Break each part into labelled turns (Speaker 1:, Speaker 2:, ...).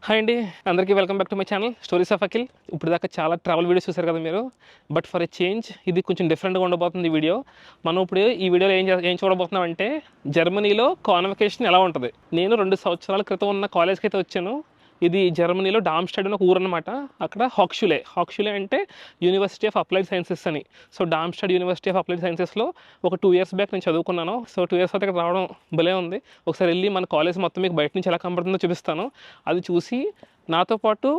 Speaker 1: Hi అండి, అందరికీ welcome back to my channel stories of Akhil. ఇప్పుడు దాకా చాలా ట్రావెల్ వీడియోస్ చూసారు కదా మీరు. బట్ ఫర్ ఎ చేంజ్ ఇది కొంచెం డిఫరెంట్గా ఉండబోతుంది ఈ వీడియో. మనం ఇప్పుడు ఈ వీడియోలో ఏం చూడబోతున్నాం అంటే జర్మనీలో కాన్వకేషన్ ఎలా ఉంటుంది. నేను 2 సంవత్సరాల క్రితం ఉన్న కాలేజ్కి అయితే వచ్చాను. ఇది జర్మనీలో డామ్స్టాడ్ అని ఒక ఊరు అనమాట. అక్కడ హాక్ష్యులే అంటే యూనివర్సిటీ ఆఫ్ అప్లైడ్ సైన్సెస్ అని. సో డామ్స్టాడ్ యూనివర్సిటీ ఆఫ్ అప్లైడ్ సైన్సెస్లో ఒక 2 years బ్యాక్ నేను చదువుకున్నాను. సో 2 years అయితే ఇక్కడ రావడం భలే ఉంది. ఒకసారి వెళ్ళి మన కాలేజ్ మొత్తం మీకు బయట నుంచి ఎలా కనబడుతుందో చూపిస్తాను. అది చూసి నాతో పాటు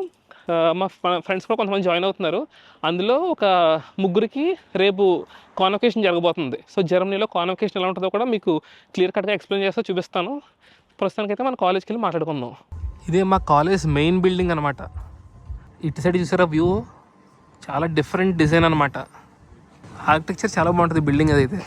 Speaker 1: మా ఫ్రెండ్స్ కూడా కొంతమంది జాయిన్ అవుతున్నారు. అందులో ఒక 3 రేపు కాన్వకేషన్ జరగబోతుంది. సో జర్మనీలో కాన్వకేషన్ ఎలా ఉంటుందో కూడా మీకు క్లియర్ కట్గా ఎక్స్ప్లెయిన్ చేస్తూ చూపిస్తాను. ప్రస్తుతానికైతే మన కాలేజ్కి వెళ్ళి మాట్లాడుకుందాం. ఇదే మా కాలేజ్ మెయిన్ బిల్డింగ్ అనమాట. ఇటు సైడ్ చూసారా వ్యూ, చాలా డిఫరెంట్ డిజైన్ అనమాట. ఆర్కిటెక్చర్ చాలా బాగుంటుంది బిల్డింగ్ అదైతే.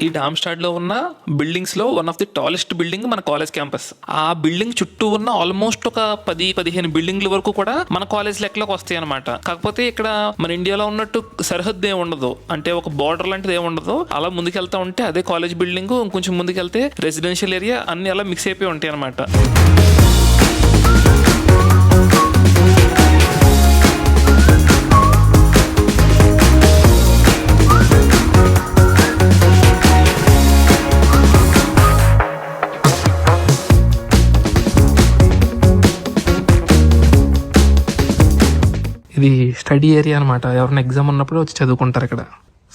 Speaker 1: ఈ డామ్స్టాడ్లో ఉన్న బిల్డింగ్స్లో one of the tallest building మన కాలేజ్ క్యాంపస్. ఆ బిల్డింగ్ చుట్టూ ఉన్న ఆల్మోస్ట్ ఒక 10-15 బిల్డింగ్ల వరకు కూడా మన కాలేజ్ లెక్కలోకి వస్తాయి అనమాట. కాకపోతే ఇక్కడ మన ఇండియాలో ఉన్నట్టు సరిహద్దు ఏమి ఉండదు, అంటే ఒక బార్డర్ లాంటిది ఏమి ఉండదు. అలా ముందుకెళ్తా ఉంటే అదే కాలేజ్ బిల్డింగ్, ఇంకొంచెం ముందుకెళ్తే రెసిడెన్షియల్ ఏరియా, అన్ని అలా మిక్స్ అయిపోయి ఉంటాయి అనమాట. ఇది స్టడీ ఏరియా అనమాట. ఎవరైనా ఎగ్జామ్ ఉన్నప్పుడు వచ్చి చదువుకుంటారు ఇక్కడ.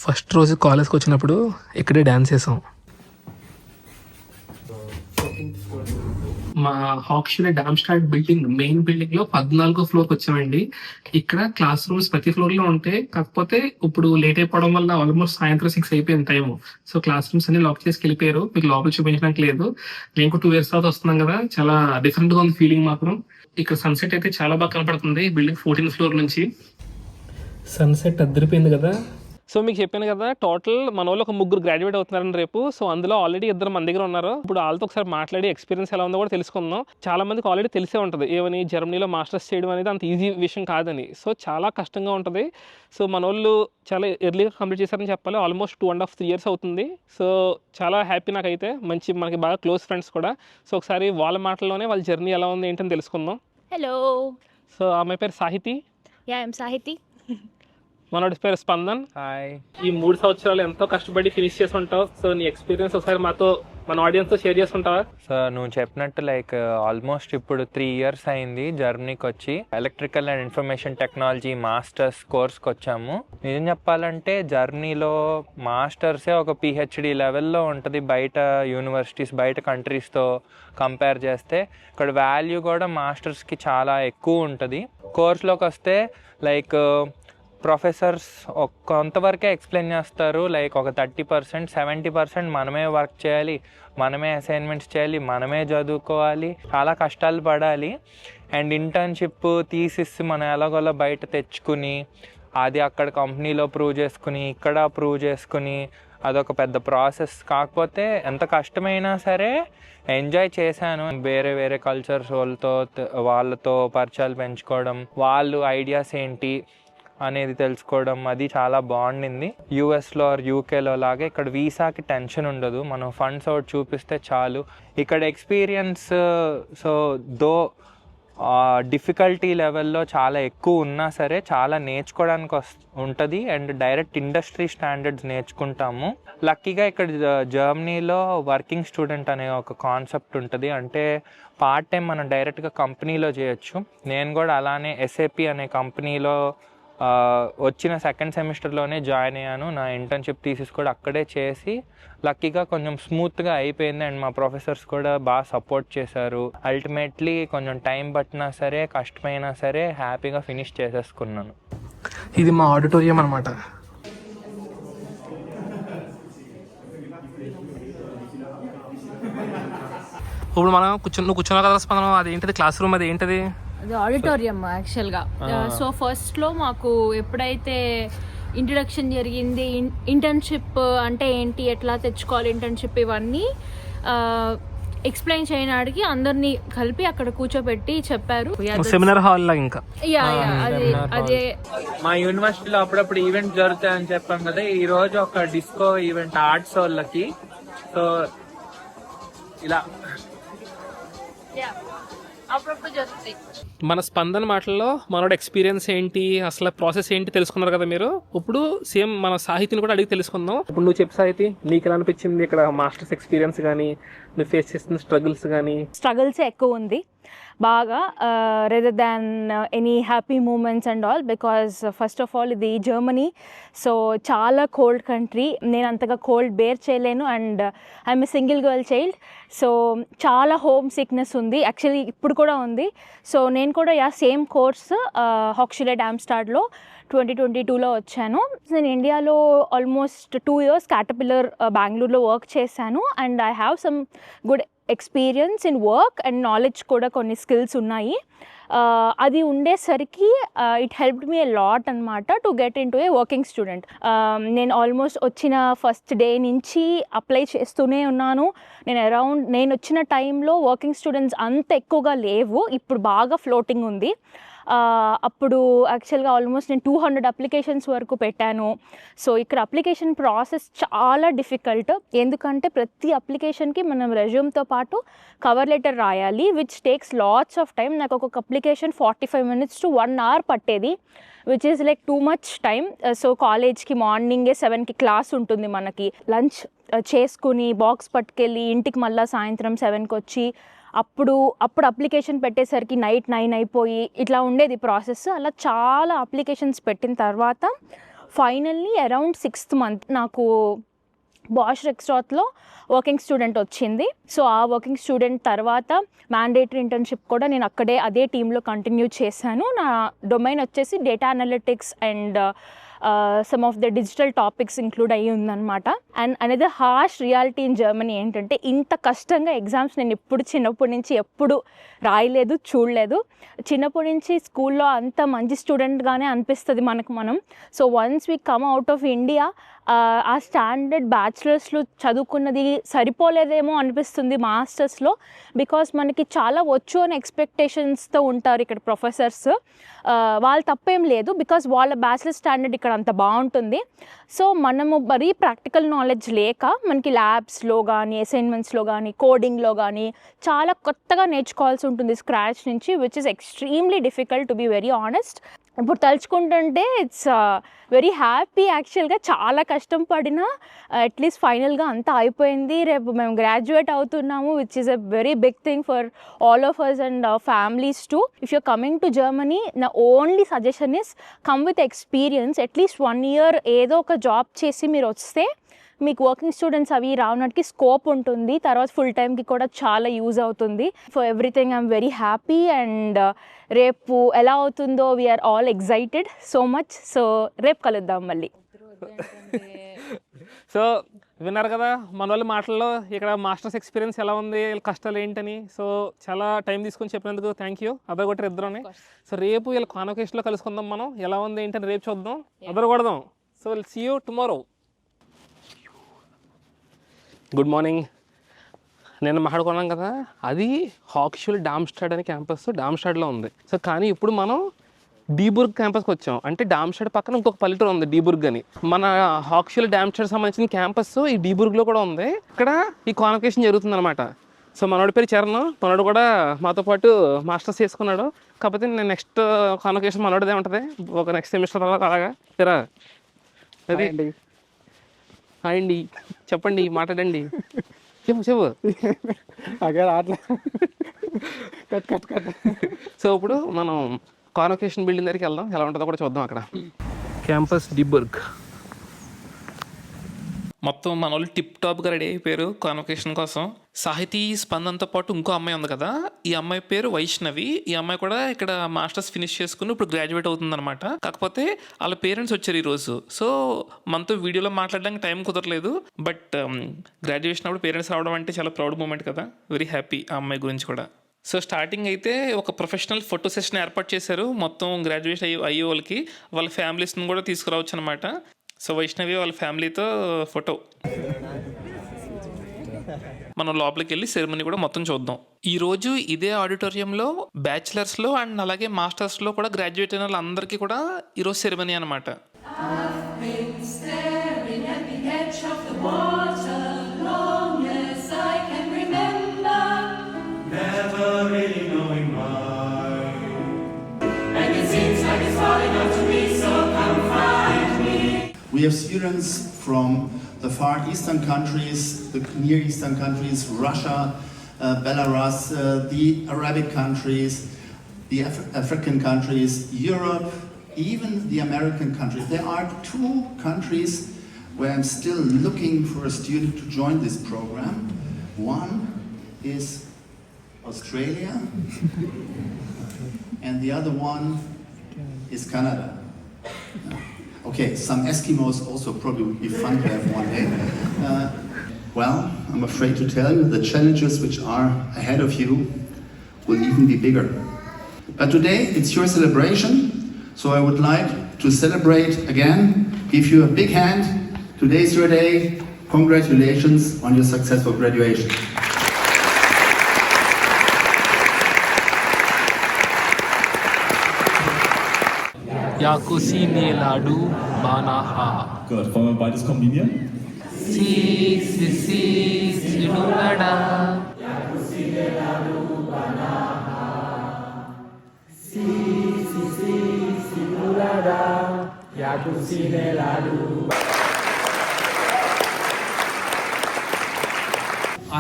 Speaker 1: ఫస్ట్ రోజు కాలేజ్కి వచ్చినప్పుడు ఇక్కడే డ్యాన్స్ చేసాం. మా హాక్ష్యులే డామ్స్టాడ్ బిల్డింగ్ మెయిన్ బిల్డింగ్ లో 14వ ఫ్లోర్కి వచ్చామండి. ఇక్కడ క్లాస్ రూమ్స్ ప్రతి ఫ్లోర్ లో ఉంటాయి. కాకపోతే ఇప్పుడు లేట్ అయిపోవడం వల్ల ఆల్మోస్ట్ సాయంత్రం 6 అయిపోయింది టైం. సో క్లాస్ రూమ్స్ అన్ని లాక్ చేసి వెళ్ళిపోయారు. మీకు లోపల చూపించడానికి లేదు. నేను 2 years తర్వాత వస్తున్నాం కదా, చాలా డిఫరెంట్ గా ఉంది ఫీలింగ్ మాత్రం. ఇక్కడ సన్సెట్ అయితే చాలా బాగా కనపడుతుంది బిల్డింగ్ 14th floor నుంచి. సన్సెట్ అదిరిపోయింది కదా. సో మీకు చెప్పాను కదా, టోటల్ మన వాళ్ళు ఒక 3 గ్రాడ్యుయేట్ అవుతున్నారని రేపు. సో అందులో ఆల్రెడీ 2 మన దగ్గర ఉన్నారు. ఇప్పుడు వాళ్ళతో ఒకసారి మాట్లాడి ఎక్స్పీరియన్స్ ఎలా ఉందో కూడా తెలుసుకుందాం. చాలా మందికి ఆల్రెడీ తెలిసే ఉంటుంది ఏమని జర్మనీలో మాస్టర్స్ చేయడం అనేది అంత ఈజీ విషయం కాదని. సో చాలా కష్టంగా ఉంటుంది. సో మన వాళ్ళు చాలా ఎర్లీగా కంప్లీట్ చేశారని చెప్పాలి. ఆల్మోస్ట్ 2.5-3 years అవుతుంది. సో చాలా హ్యాపీ నాకైతే. మనకి బాగా క్లోజ్ ఫ్రెండ్స్ కూడా. సో ఒకసారి వాళ్ళ మాటల్లోనే వాళ్ళ జర్నీ ఎలా ఉంది ఏంటని తెలుసుకుందాం.
Speaker 2: హలో.
Speaker 1: సో ఆమె పేరు సాహితి.
Speaker 2: ఐఎమ్ సాహితి.
Speaker 1: మనోడి పేరు స్పందన్.
Speaker 3: హాయ్.
Speaker 1: ఈ 3 సంవత్సరాలు ఎంతో కష్టపడి ఫినిష్ చేసి ఉంటావు. సో నీ ఎక్స్పీరియన్స్ ఒకసారి మాతో మన ఆడియన్స్తో షేర్ చేసుకుంటావా?
Speaker 3: సో నువ్వు చెప్పినట్టు ఆల్మోస్ట్ ఇప్పుడు 3 years అయింది జర్మనీకి వచ్చి. Electrical and information technology masters కోర్స్కి వచ్చాము. నిజం చెప్పాలంటే జర్మనీలో మాస్టర్సే ఒక PhD లెవెల్లో ఉంటుంది బయట యూనివర్సిటీస్, బయట కంట్రీస్తో కంపేర్ చేస్తే. ఇక్కడ వాల్యూ కూడా మాస్టర్స్కి చాలా ఎక్కువ ఉంటుంది. కోర్స్లోకి వస్తే ప్రొఫెసర్స్ కొంతవరకే ఎక్స్ప్లెయిన్ చేస్తారు. ఒక 30%, 70% మనమే వర్క్ చేయాలి, మనమే అసైన్మెంట్స్ చేయాలి, మనమే చదువుకోవాలి, చాలా కష్టాలు పడాలి. అండ్ ఇంటర్న్షిప్ థీసిస్ మనం ఎలాగోలా బయట తెచ్చుకుని అది అక్కడ కంపెనీలో ప్రూవ్ చేసుకుని ఇక్కడ ప్రూవ్ చేసుకుని అదొక పెద్ద ప్రాసెస్. కాకపోతే ఎంత కష్టమైనా సరే ఎంజాయ్ చేశాను. వేరే వేరే కల్చర్స్ వాళ్ళతో పరిచయాలు పెంచుకోవడం, వాళ్ళు ఐడియాస్ ఏంటి అనేది తెలుసుకోవడం, అది చాలా బాగుండింది. యూఎస్లో యూకేలో లాగా ఇక్కడ వీసాకి టెన్షన్ ఉండదు. మనం ఫండ్స్ ఒకటి చూపిస్తే చాలు. ఇక్కడ ఎక్స్పీరియన్స్ డిఫికల్టీ లెవెల్లో చాలా ఎక్కువ ఉన్నా సరే చాలా నేర్చుకోవడానికి ఉంటుంది. అండ్ డైరెక్ట్ ఇండస్ట్రీ స్టాండర్డ్స్ నేర్చుకుంటాము. లక్కీగా ఇక్కడ జర్మనీలో వర్కింగ్ స్టూడెంట్ అనే ఒక కాన్సెప్ట్ ఉంటుంది. అంటే పార్ట్ టైం మనం డైరెక్ట్గా కంపెనీలో చేయొచ్చు. నేను కూడా అలానే SAP అనే కంపెనీలో వచ్చిన 2nd సెమిస్టర్లోనే జాయిన్ అయ్యాను. నా ఇంటర్న్షిప్ థీసిస్ కూడా అక్కడే చేసి లక్కీగా కొంచెం స్మూత్గా అయిపోయింది. అండ్ మా ప్రొఫెసర్స్ కూడా బాగా సపోర్ట్ చేశారు. అల్టిమేట్లీ కొంచెం టైం పట్టినా సరే, కష్టమైనా సరే హ్యాపీగా ఫినిష్ చేసేసుకున్నాను.
Speaker 1: ఇది మా ఆడిటోరియం అనమాట. ఇప్పుడు మనం కూర్చున్నావు కదా స్పందనం, అది ఏంటిది క్లాస్ రూమ్, అది ఏంటిది?
Speaker 2: అది ఆడిటోరియం యాక్చువల్గా. సో ఫస్ట్లో మాకు ఎప్పుడైతే ఇంట్రడక్షన్ జరిగింది, ఇంటర్న్షిప్ అంటే ఏంటి, ఎట్లా తెచ్చుకోవాలి ఇంటర్న్షిప్, ఇవన్నీ ఎక్స్ప్లెయిన్ చేయడానికి అందరినీ కలిపి అక్కడ కూర్చోబెట్టి చెప్పారు.
Speaker 1: సెమినార్ హాల్ లా ఇంకా
Speaker 2: అదే
Speaker 3: మా యూనివర్సిటీలో అప్పుడప్పుడు ఈవెంట్ జరుగుతాయని చెప్పాం కదా, ఈ రోజు ఒక డిస్కో ఈవెంట్ ఆర్ట్స్ వాళ్ళకి. సో ఇలా
Speaker 2: అప్పుడప్పుడు జరుగుతాయి.
Speaker 1: మన స్పందన మాటల్లో మనోட ఎక్స్పీరియన్స్ ఏంటి, అసలు ప్రాసెస్ ఏంటి తెలుసుకున్నారు కదా మీరు. ఇప్పుడు సేమ్ మన సాహితీని కూడా అడిగి తెలుసుకుందాం. ఇప్పుడు నువ్వు చెప్పు సాహితీ, నీకు ఎలా అనిపించింది ఇక్కడ మాస్టర్స్ ఎక్స్పీరియన్స్ కానీ, నువ్వు ఫేస్ చేస్తున్న స్ట్రగుల్స్
Speaker 4: ఎక్కువ ఉంది బాగా, rather than any happy moments and all. Because first of all ఇది జర్మనీ, సో చాలా కోల్డ్ కంట్రీ. నేను అంతగా కోల్డ్ బేర్ చేయలేను, and I'm a single girl child. So చాలా హోమ్ సిక్నెస్ ఉంది, యాక్చువల్లీ ఇప్పుడు కూడా ఉంది. సో నేను కూడా సేమ్ కోర్స్ హాక్స్షులే డామ్స్టాడ్లో 2022లో వచ్చాను. నేను ఇండియాలో ఆల్మోస్ట్ 2 years క్యాటర్పిల్లర్ బెంగళూరులో వర్క్ చేశాను, and I have some good experience in work and knowledge కూడా, కొన్ని స్కిల్స్ ఉన్నాయి. అది ఉండేసరికి it helped me a lot అనమాట to get into a working student. నేను ఆల్మోస్ట్ వచ్చిన ఫస్ట్ డే నుంచి అప్లై చేస్తూనే ఉన్నాను. నేను వచ్చిన టైంలో వర్కింగ్ స్టూడెంట్స్ అంత ఎక్కువగా లేవు, ఇప్పుడు బాగా ఫ్లోటింగ్ ఉంది. అప్పుడు యాక్చువల్గా ఆల్మోస్ట్ నేను 200 అప్లికేషన్స్ వరకు పెట్టాను. సో ఇక్కడ అప్లికేషన్ ప్రాసెస్ చాలా డిఫికల్ట్, ఎందుకంటే ప్రతి అప్లికేషన్కి మనం రెజ్యూమ్తో పాటు కవర్ లెటర్ రాయాలి, which takes lots of time. నాకు ఒక్కొక్క అప్లికేషన్ 45 minutes to 1 hour పట్టేది, which is like too much time. So కాలేజ్కి మార్నింగే 7కి క్లాస్ ఉంటుంది, మనకి లంచ్ చేసుకుని బాక్స్ పట్టుకెళ్ళి ఇంటికి మళ్ళీ సాయంత్రం 7కి వచ్చి అప్పుడు అప్లికేషన్ పెట్టేసరికి నైట్ 9 అయిపోయి ఇట్లా ఉండేది ప్రాసెస్. అలా చాలా అప్లికేషన్స్ పెట్టిన తర్వాత ఫైనల్లీ అరౌండ్ 6th month నాకు బాష్ రెక్స్ట్రాత్లో వర్కింగ్ స్టూడెంట్ వచ్చింది. సో ఆ వర్కింగ్ స్టూడెంట్ తర్వాత మ్యాండేటరీ ఇంటర్న్షిప్ కూడా నేను అదే టీంలో కంటిన్యూ చేశాను. నా డొమైన్ వచ్చేసి data analytics and some of the digital topics include అయ్యి ఉందన్నమాట. అండ్ అనేది హార్ష్ రియాలిటీ ఇన్ జర్మనీ ఏంటంటే, ఇంత కష్టంగా ఎగ్జామ్స్ నేను చిన్నప్పటి నుంచి ఎప్పుడు రాయలేదు, చూడలేదు. చిన్నప్పటి నుంచి స్కూల్లో అంత మంచి స్టూడెంట్గానే అనిపిస్తుంది మనం. So once we come out of India, ఆ స్టాండర్డ్ బ్యాచిలర్స్లో చదువుకున్నది సరిపోలేదేమో అనిపిస్తుంది మాస్టర్స్లో. బికాస్ మనకి చాలా వచ్చు అని ఎక్స్పెక్టేషన్స్తో ఉంటారు ఇక్కడ ప్రొఫెసర్స్. వాళ్ళు తప్పేం లేదు, బికాస్ వాళ్ళ బ్యాచిలర్ స్టాండర్డ్ ఇక్కడ అంత బాగుంటుంది. సో మనము మరీ ప్రాక్టికల్ నాలెడ్జ్ లేక మనకి ల్యాబ్స్లో కానీ, అసైన్మెంట్స్లో కానీ, కోడింగ్లో కానీ చాలా కొత్తగా నేర్చుకోవాల్సి ఉంటుంది స్క్రాచ్ నుంచి, which is extremely difficult to be very honest. ఇప్పుడు తలుచుకుంటుంటే ఇట్స్ వెరీ హ్యాపీ. యాక్చువల్గా చాలా కష్టం పడినా అట్లీస్ట్ ఫైనల్గా అంతా అయిపోయింది. రేపు మేము గ్రాడ్యుయేట్ అవుతున్నాము, which is a very big thing for all of us and our families too. If you're coming to Germany, నా only suggestion is come with experience. At least 1 year ఏదో ఒక జాబ్ చేసి మీరు వస్తే మీకు వర్కింగ్ స్టూడెంట్స్ అవి రావడానికి స్కోప్ ఉంటుంది. తర్వాత ఫుల్ టైమ్కి కూడా చాలా యూజ్ అవుతుంది. For everything I'm very happy, and రేపు ఎలా అవుతుందో we're all excited so much. So రేపు కలుద్దాం మళ్ళీ.
Speaker 1: సో విన్నారు కదా మన వాళ్ళ మాటల్లో, ఇక్కడ మాస్టర్స్ ఎక్స్పీరియన్స్ ఎలా ఉంది, వీళ్ళ కష్టాలు ఏంటని. సో చాలా టైం తీసుకొని చెప్పినందుకు థ్యాంక్ యూ. అదొకటి ఇద్దరుని. సో రేపు వీళ్ళ కాన్వకేషన్లో కలుసుకుందాం మనం, ఎలా ఉంది ఏంటని రేపు చూద్దాం, అదరు కొడదాం. So will see you tomorrow. Good morning. నేను మాట్లాడుకున్నాం కదా, అది హాక్స్షుల్ డామ్స్టాడ్ అనే క్యాంపస్ డామ్స్టాడ్లో ఉంది. సో కానీ ఇప్పుడు మనం డీబుర్గ్ క్యాంపస్కి వచ్చాం. అంటే డామ్స్టాడ్ పక్కన ఇంకొక పల్లెటూరు ఉంది డీబుర్గ్ అని. మన హాక్స్షుల్ డామ్స్టాడ్ సంబంధించిన క్యాంపస్ ఈ డీబుర్గ్లో కూడా ఉంది. ఇక్కడ ఈ కాన్వకేషన్ జరుగుతుంది అనమాట. సో మనోడి పేరు చరణ్, మనోడు కూడా మాతో పాటు మాస్టర్స్ చేసుకున్నాడు. కాకపోతే నేను నెక్స్ట్ కాన్వకేషన్ మనోడిదే ఉంటుంది, ఒక నెక్స్ట్ సెమిస్టర్ తర్వాత. అలాగా ఇరా అది హాయ్ అండి, చెప్పండి, మాట్లాడండి, చెప్పు. సో ఇప్పుడు మనం కాన్వకేషన్ బిల్డింగ్ దగ్గరికి వెళ్దాం, ఎలా ఉంటుందో కూడా చూద్దాం. అక్కడ క్యాంపస్ డీబుర్గ్ మొత్తం మన వాళ్ళు టిప్ టాప్గా రెడీ అయిపోయారు కాన్వకేషన్ కోసం. సాహితీ స్పందనతో పాటు ఇంకో అమ్మాయి ఉంది కదా, ఈ అమ్మాయి పేరు వైష్ణవి. ఈ అమ్మాయి కూడా ఇక్కడ మాస్టర్స్ ఫినిష్ చేసుకుని ఇప్పుడు గ్రాడ్యుయేట్ అవుతుందన్నమాట. కాకపోతే వాళ్ళ పేరెంట్స్ వచ్చారు ఈరోజు. సో మనతో వీడియోలో మాట్లాడడానికి టైం కుదరలేదు. బట్ గ్రాడ్యుయేషన్ అప్పుడు పేరెంట్స్ రావడం అంటే చాలా ప్రౌడ్ మూమెంట్ కదా. వెరీ హ్యాపీ ఆ అమ్మాయి గురించి కూడా. సో స్టార్టింగ్ అయితే ఒక ప్రొఫెషనల్ ఫోటో సెషన్ ఏర్పాటు చేశారు మొత్తం గ్రాడ్యుయేట్ అయ్యే వాళ్ళకి, వాళ్ళ ఫ్యామిలీస్ని కూడా తీసుకురావచ్చు అనమాట. సో వైష్ణవి వాళ్ళ ఫ్యామిలీతో ఫోటో. మనం లోపలికి వెళ్ళి సెరమనీ కూడా మొత్తం చూద్దాం. ఈరోజు ఇదే ఆడిటోరియంలో బ్యాచిలర్స్లో అండ్ అలాగే మాస్టర్స్లో కూడా గ్రాడ్యుయేట్ అయిన వాళ్ళందరికీ కూడా ఈరోజు సెరమనీ అనమాట.
Speaker 5: We have students from the far eastern countries, the near eastern countries, Russia, Belarus, the Arabic countries, the African countries, Europe, even the American countries. There are 2 countries where I'm still looking for a student to join this program. One is Australia, and the other one is Canada. Okay, some Eskimos also probably would be fun to have one day. Well, I'm afraid to tell you the challenges which are ahead of you will even be bigger. But today it's your celebration, so I would like to celebrate again, give you a big hand. Today's your day. Congratulations on your successful graduation.
Speaker 1: Yakusine Ladu Banaha.
Speaker 6: Gut, wollen wir beides kombinieren?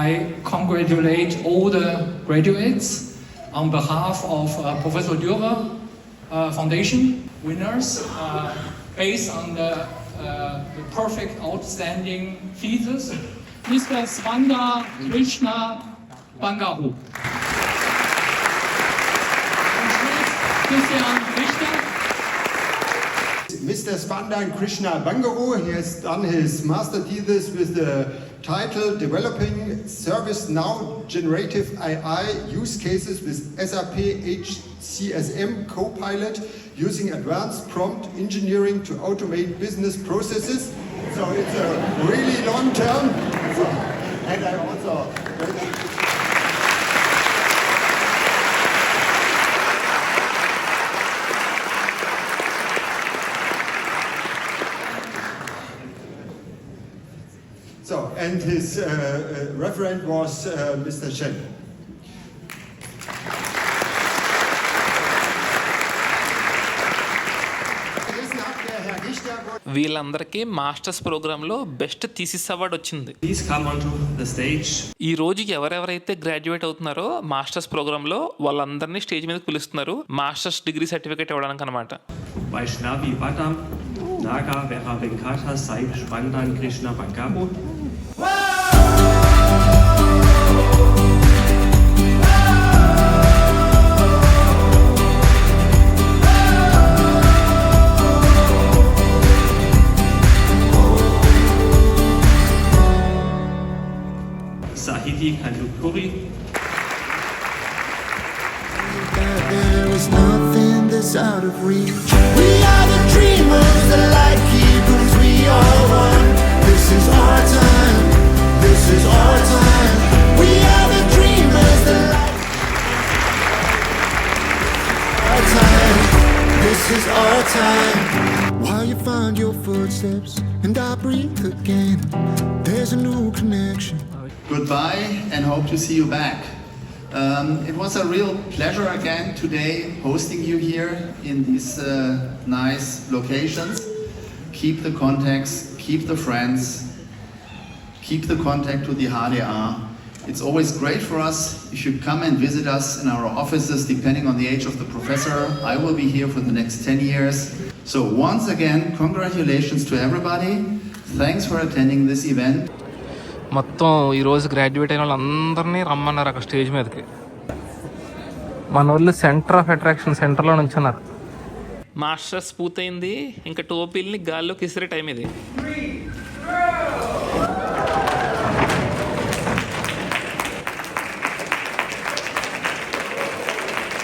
Speaker 7: I congratulate all the graduates on behalf of Professor Dürer Foundation winners based on the perfect, outstanding thesis, Mr. Svanda Krishna Bangaru. Christian Richter.
Speaker 8: Mr. Spandan Krishna Bangaru, he has done his master thesis with the title Developing ServiceNow Generative AI Use Cases with SAP HCSM Copilot using advanced prompt engineering to automate business processes. So it's a really long term. And I also and his referent was Mr. Chen.
Speaker 1: వీళ్ళందరికీ masters ప్రోగ్రాంలో best thesis award వచ్చింది.
Speaker 9: Please come onto the stage.
Speaker 1: ఈ రోజు ఎవరెవరైతే graduate అవుతున్నారో masters ప్రోగ్రాంలో వాళ్ళందరినీ stage మీదకి పిలుస్తున్నారు మాస్టర్స్ డిగ్రీ సర్టిఫికేట్ ఇవ్వడానికి అనమాట.
Speaker 9: Vaishnavi Badam, Naga Vera Venkata Sai Spandan Krishna Bangaru. Sahiti Kandukuri.
Speaker 10: There is nothing that's out of reach. We are the dreamers, the light keepers, we are one. This is our time, this is our time. We are the dreamers, the light our time, this is our time. While you find your footsteps and I breathe again, there's a new connection.
Speaker 5: Goodbye and hope to see you back. It was a real pleasure again today hosting you here in these nice locations. Keep the contacts, keep the friends, keep the contact to the HDR. It's always great for us if you come and visit us in our offices depending on the age of the professor. I will be here for the next 10 years. So once again, congratulations to everybody. Thanks for attending this event.
Speaker 1: మొత్తం ఈరోజు graduate అయిన వాళ్ళందరినీ రమ్మన్నారు అక్కడ stage మీదకి. మన వాళ్ళు centre of attraction సెంటర్లో నుంచి ఉన్నారు. మాస్టర్స్ పూర్తయింది, ఇంకా టోపీల్ని గాల్లోకి ఇసిరే టైం ఇది.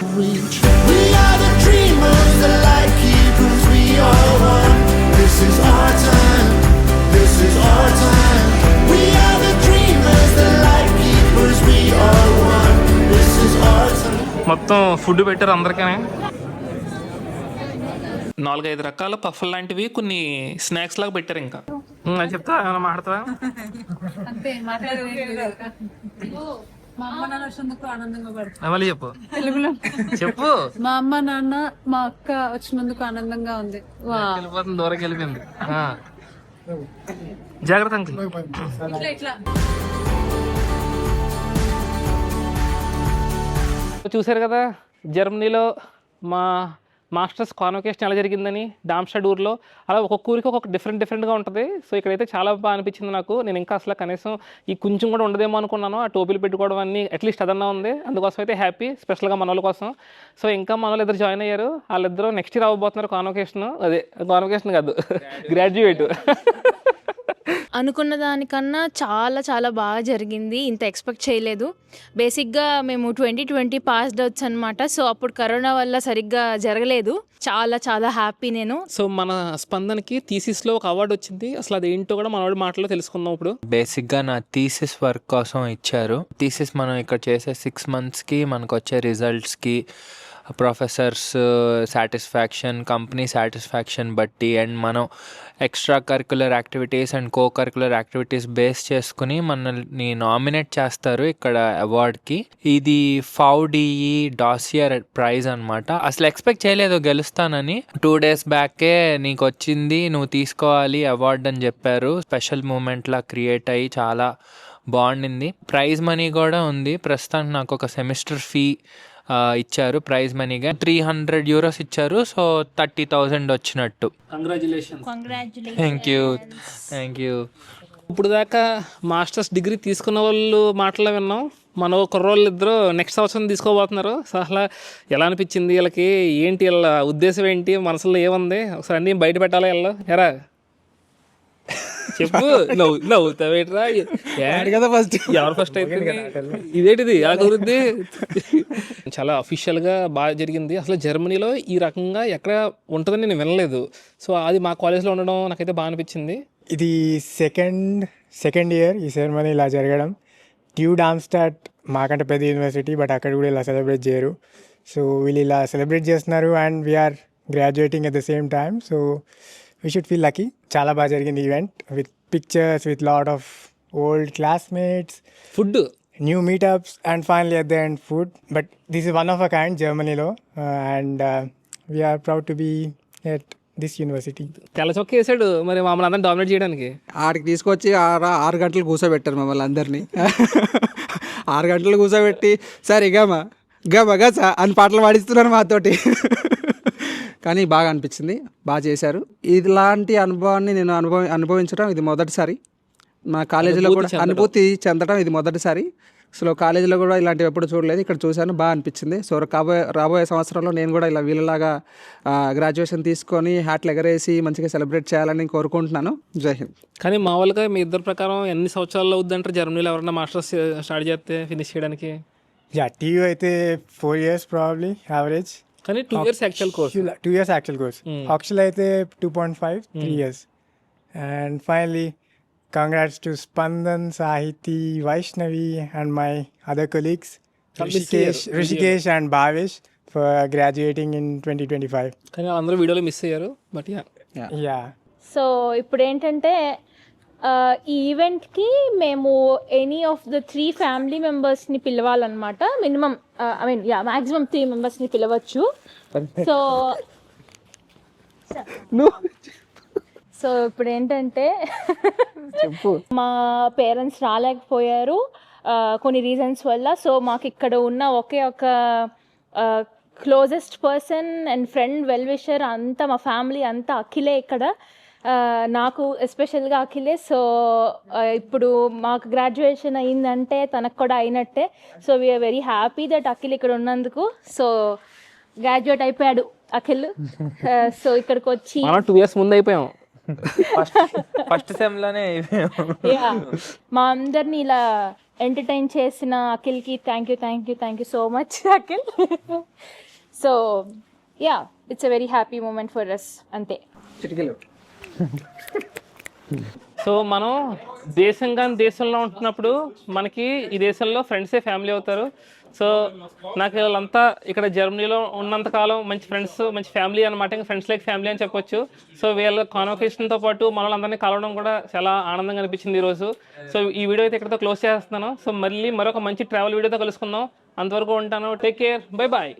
Speaker 10: of reach. We are the dreamers, the light keepers, we are one. This is our time, this is our time. We are the dreamers, the light keepers, we are one. This is our time.
Speaker 1: మొత్తం food పెట్టారు అందరికీ. 4-5 రకాల పఫ్ఫల్ లాంటివి కొన్ని snacks లాగా పెట్టారు. ఇంకా అది చెప్తా ఏమైనా మాట్లాడతావా?
Speaker 11: మా అమ్మ నాన్న వచ్చినందుకు ఆనందంగా పడుతుంది.
Speaker 1: మళ్ళీ చెప్పు.
Speaker 11: తెలుగులో
Speaker 1: చెప్పు.
Speaker 11: మా అమ్మ నాన్న మా అక్క వచ్చినందుకు ఆనందంగా ఉంది.
Speaker 1: వెళ్ళిపోతుంది, దూరం వెళ్ళిపోయింది. జాగ్రత్త అంకుల్.
Speaker 11: ఇట్లా
Speaker 1: చూశారు కదా జర్మనీలో మా మాస్టర్స్ కాన్వకేషన్ ఎలా జరిగిందని డామ్స్టడ్ ఊర్లో. అలా ఒక్కొక్క ఊరికి ఒక్కొక్క డిఫరెంట్గా ఉంటుంది. సో ఇక్కడైతే చాలా బాగా అనిపించింది నాకు. నేను ఇంకా అసలు కనీసం ఈ కొంచెం కూడా ఉండదేమో అనుకున్నాను. ఆ టోపీలు పెట్టుకోవడం అన్నీ అట్లీస్ట్ అదన్నా ఉంది. అందుకోసం అయితే హ్యాపీ, స్పెషల్గా మన వాళ్ళ కోసం. సో ఇంకా మన వాళ్ళు ఇద్దరు జాయిన్ అయ్యారు. వాళ్ళిద్దరూ నెక్స్ట్ ఇయర్ అవ్వబోతున్నారు కాన్వకేషన్. అదే కాన్వకేషన్ కాదు, గ్రాడ్యుయేట్.
Speaker 4: అనుకున్న దానికన్నా చాలా చాలా బాగా జరిగింది. ఇంత ఎక్స్పెక్ట్ చేయలేదు. బేసిక్గా మేము 2020 పాస్డ్ అవుట్స్ అనమాట. సో అప్పుడు కరోనా వల్ల సరిగ్గా జరగలేదు. చాలా చాలా హ్యాపీ నేను.
Speaker 1: సో మన స్పందనకి థీసిస్లో ఒక అవార్డు వచ్చింది. అసలు అది ఏంటో కూడా మనవాడి మాటలో తెలుసుకుందాం ఇప్పుడు.
Speaker 3: బేసిక్గా నా థీసిస్ వర్క్ కోసం ఇచ్చారు. థీసిస్ మనం ఇక్కడ చేసే 6 monthsకి మనకు వచ్చే రిజల్ట్స్కి, ప్రొఫెసర్స్ సాటిస్ఫాక్షన్, కంపెనీ సాటిస్ఫాక్షన్ బట్టి, అండ్ మనం extra curricular activities and co curricular activities base చేసుకుని మనల్ని నామినేట్ చేస్తారు ఇక్కడ అవార్డ్కి. ఇది FAUDE డాసియర్ ప్రైజ్ అనమాట. అసలు ఎక్స్పెక్ట్ చేయలేదు గెలుస్తానని. 2 days బ్యాకే నీకు వచ్చింది, నువ్వు తీసుకోవాలి అవార్డ్ అని చెప్పారు. స్పెషల్ మూమెంట్లా క్రియేట్ అయ్యి చాలా బాగుండింది. ప్రైజ్ మనీ కూడా ఉంది. ప్రస్తుతానికి నాకు ఒక సెమిస్టర్ ఫీ ఇచ్చారు ప్రైజ్ మనీగా. 300 euros ఇచ్చారు. సో 30,000 వచ్చినట్టు.
Speaker 1: కంగ్రాచులేషన్.
Speaker 3: Thank you.
Speaker 1: ఇప్పుడు దాకా మాస్టర్స్ డిగ్రీ తీసుకున్న వాళ్ళు మాటలు విన్నాం. మన కుర్రోళ్ళు ఇద్దరు నెక్స్ట్ సంవత్సరం తీసుకోబోతున్నారు. సో అసలు ఎలా అనిపించింది వీళ్ళకి, ఏంటి వీళ్ళ ఉద్దేశం ఏంటి, మనసులో ఏముంది, ఒకసారి అన్నీ బయట పెట్టాలి వీళ్ళు. ఎరా చెప్పు. నవ్వుతావేట్రా కదా ఫస్ట్. ఎవరు ఫస్ట్ అయితే ఇదేంటిది ఎలా కుదిరిద్ది? చాలా అఫీషియల్గా బాగా జరిగింది. అసలు జర్మనీలో ఈ రకంగా ఎక్కడ ఉంటుందని నేను వినలేదు. సో అది మా కాలేజ్లో ఉండడం నాకైతే బాగా అనిపించింది.
Speaker 12: ఇది సెకండ్ ఇయర్ ఈ సెరమనీ ఇలా జరగడం. TU డామ్స్టాట్ మాకంటే పెద్ద యూనివర్సిటీ, బట్ అక్కడ కూడా ఇలా సెలబ్రేట్ చేయరు. సో వీళ్ళు ఇలా సెలబ్రేట్ చేస్తున్నారు and we're graduating at the same time. So we should feel lucky. చాలా బాగా జరిగింది event, with pictures, with lot of old classmates,
Speaker 1: food,
Speaker 12: new meetups, and finally at the end food. But this is one of a kind జర్మనీలో, and we're proud to be at this university.
Speaker 1: తెల్ల చొక్క వేసాడు మరి మమ్మల్ని అందరిని dominate చేయడానికి.
Speaker 13: ఆడికి తీసుకొచ్చి 6 గంటలు కూర్చోబెట్టారు మమ్మల్ని అందరినీ. 6 గంటలు కూర్చోబెట్టి సరే గమా అని పాటలు పాడిస్తున్నారు మాతోటి. కానీ బాగా అనిపించింది, బాగా చేశారు. ఇలాంటి అనుభవాన్ని నేను అనుభవించడం ఇది మొదటిసారి. మా కాలేజీలో కూడా అనుభూతి చెందడం ఇది మొదటిసారి. అసలు కాలేజీలో కూడా ఇలాంటివి ఎప్పుడు చూడలేదు, ఇక్కడ చూశాను, బాగా అనిపించింది. సో రాబోయే సంవత్సరంలో నేను కూడా ఇలా వీళ్ళలాగా గ్రాడ్యుయేషన్ తీసుకొని హ్యాట్లు ఎగరేసి మంచిగా సెలబ్రేట్ చేయాలని కోరుకుంటున్నాను. జై హింద్.
Speaker 1: కానీ మామూలుగా మీ ఇద్దరు ప్రకారం ఎన్ని సంవత్సరాలు అవుద్దంటారు జర్మనీలో ఎవరైనా మాస్టర్స్ స్టార్ట్ చేస్తే ఫినిష్ చేయడానికి?
Speaker 12: TU అయితే 4 years ప్రాబ్లీ యావరేజ్.
Speaker 1: కానీ 2 years actual course.
Speaker 12: 2 years actual course. Actual అయితే 2.5, 3 years. And finally congrats to Spandan, Sahiti, Vaishnavi and my other colleagues Rishikesh and Bhavesh for graduating in 2025.
Speaker 1: కానీ అందరూ వీడియోలో miss అయ్యారు. But
Speaker 12: yeah.
Speaker 4: So ఇప్పుడు ఏంటంటే ఈ ఈవెంట్కి మేము ఎనీ ఆఫ్ ద 3 family మెంబర్స్ని పిలవాలన్నమాట. మినిమం మ్యాక్సిమం 3 మెంబర్స్ని పిలవచ్చు. సో ఇప్పుడు ఏంటంటే మా పేరెంట్స్ రాలేకపోయారు కొన్ని రీజన్స్ వల్ల. సో మాకు ఇక్కడ ఉన్న ఒకే ఒక closest person and friend, well wisher అంతా మా ఫ్యామిలీ అంతా అఖిలే ఇక్కడ. నాకు ఎస్పెషల్గా అఖిలే. సో ఇప్పుడు మాకు గ్రాడ్యుయేషన్ అయిందంటే తనకు కూడా అయినట్టే. So we're very happy that Akhil ఇక్కడ ఉన్నందుకు. సో గ్రాడ్యుయేట్ అయిపోయాడు అఖిల్. సో ఇక్కడికి వచ్చి
Speaker 1: 2 years ముందు అయిపోయాం.
Speaker 3: ఫస్ట్ సెమ్లోనే
Speaker 4: మా అందరినీ ఇలా ఎంటర్టైన్ చేసిన అఖిల్కి thank you so much Akhil. So yeah, it's a very happy moment for us, అంతే.
Speaker 13: చిటికలు
Speaker 1: సో మనం దేశంలో ఉంటున్నప్పుడు మనకి ఈ దేశంలో ఫ్రెండ్సే ఫ్యామిలీ అవుతారు. సో నాకు వీళ్ళంతా ఇక్కడ జర్మనీలో ఉన్నంతకాలం మంచి ఫ్రెండ్స్, మంచి ఫ్యామిలీ అనమాట. ఇంకా ఫ్రెండ్స్ లైక్ ఫ్యామిలీ అని చెప్పొచ్చు. సో వీళ్ళ కాన్వకేషన్తో పాటు మనల్ని కలవడం కూడా చాలా ఆనందంగా అనిపించింది ఈరోజు. సో ఈ వీడియో అయితే ఇక్కడతో క్లోజ్ చేస్తున్నాను. సో మళ్ళీ మరొక మంచి ట్రావెల్ వీడియోతో కలుసుకుందాం. అంతవరకు ఉంటాను. Take care, bye bye.